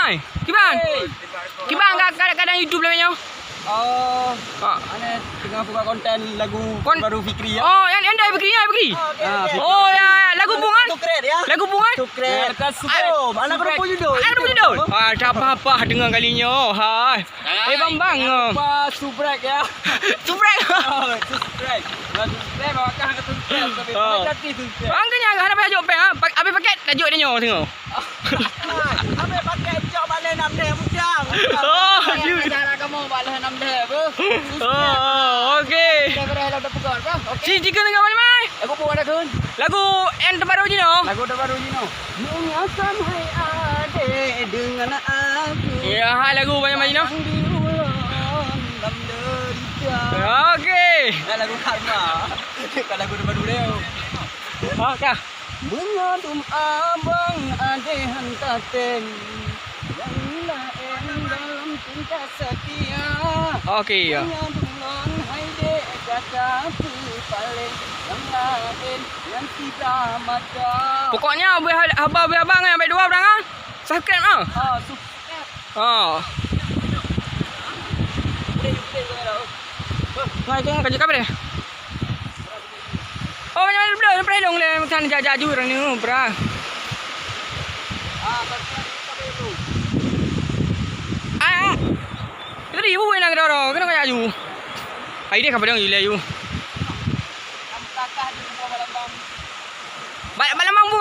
mai. Kibang. Kibang kadang-kadang YouTube lah banyak. Ana tengah buat konten lagu baru Fikri ya. Oh, yang dah Fikri ya, Fikri. Oh, ya, lagu bungan. Tukret ya. Lagu bungan. Tukret. Lekas sebelum. Anak berapa judul? Anak berapa judul? Tak apa-apa dengar kalinya. Hai. Bang. Apa subrek ya? Subrek. Subrek. Subrek bawa kah ke tukret tapi hati tukret. Angkanya harap tajuk peng ah. Habis paket tajuk dia tengok. Habis paket jok balik 6 dah bujang. Oh, cara kamu balik 6 dah apa? Oh, okey. Dah pegang apa? Si jika dengan mana mai? Aku pun ada kun. Lagu yang terbaru je no. Lagu terbaru Jino. Mengasam hai adik dengan aku. Ya, hai lagu banyak mai no. Okey. Lagu Karma. Kan lagu terbaru dia. Kah? Mengadum abang adik hantaten. Yang lain dalam cinta setia. Okey ya. Mengadum hai dek kata paling yang lain yang tidak mata. Pokoknya abang yang baik dua orang ah. Subscribe ah. Subscribe. Ngai kong kerja kabar deh. Oh, macam mana belum pernah dong le macam jaju orang ni pernah. Itu dia ibu yang nak dorong, kena kaya jaju. Hai dia kabar dong ile you. Balam bang bu.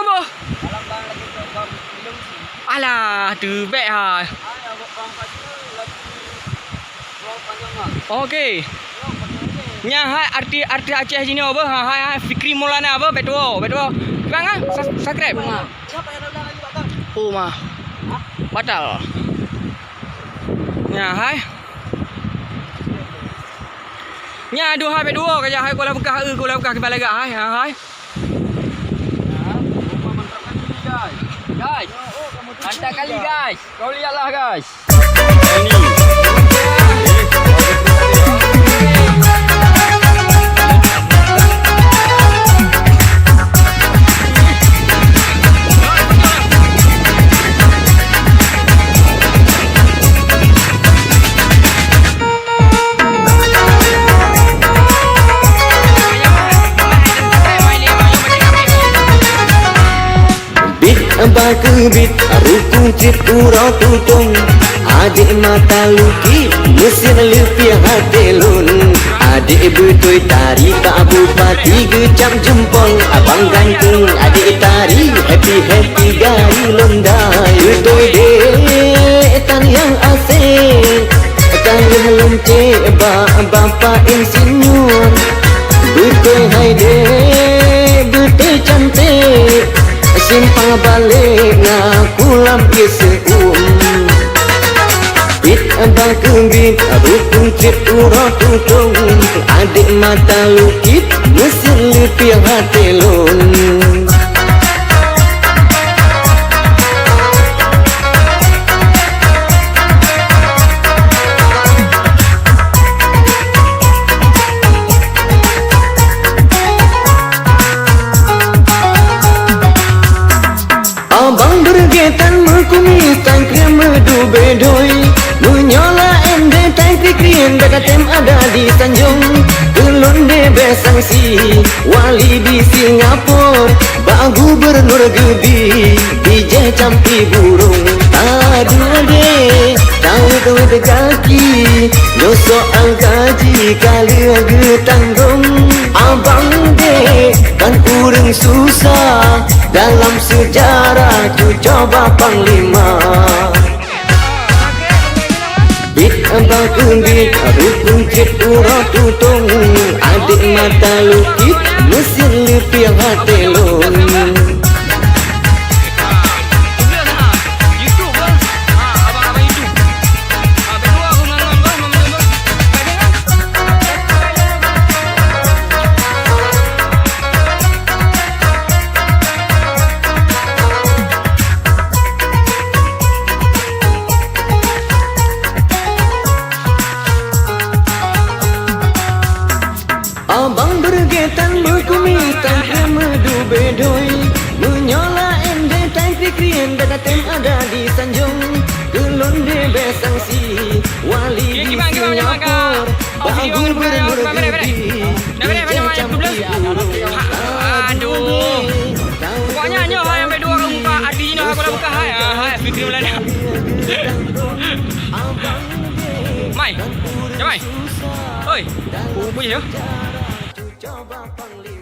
Alah, tu baik ha. Okey. Nya hai arti Aceh sini apa? Hai Fikri Maulana apa? Betul. Bang ah, subscribe. Siapa yang dah lagi batal? Oh mah. Batal. Nya hai. Nya dua hai dua kerja hai Kuala Bekah kepala gak hai. Guys, mantap kali guys. Kau lihatlah guys. Abah kebit, rukun cip urau tutung. Adik mata luki, mesin lepiah hatelun. Adik betul tari, tak bupati gecap jempol. Abang ganteng, adik tari, happy gari londai. Betul dek, tan yang asing. Tangan lonceng, bapa insinyur. Betul hai dek, betul cantik. Simpang balik ngaku lampi seum. Bit abang kebit, rukun cip urau tutung. Adik mata lukit, mesin lepiah hatelun. Abang bergetan mekumis tangkrim medu bedoi. Menyola ende tangkri krien bekatem ada di Tanjung. Telon de besangsi wali di Singapura. Ba gubernur gebi DJ campi burung. Adu ade tahu de kaki. Doso angkaji kali getanggung. Abang de kan urang susah. Dalam sejarah tu coba panglima. Bit abang kebit, rukun cip urau tutung. Adik mata lukit, mesin lepiah hatelun. Abang bergetan berkumis tangkrim medu bedoi. Menyola ende tangkri krien dadatem ada di Tanjung. besangsi Wali di Singapura Bahu bermegedi Aduh. Pokoknya nyo hai sampai dua kali muka adi ni aku dah buka hai. Hai Fikri Maulana. Mai. Mai. Oi. Bunyi yo. Coba panggil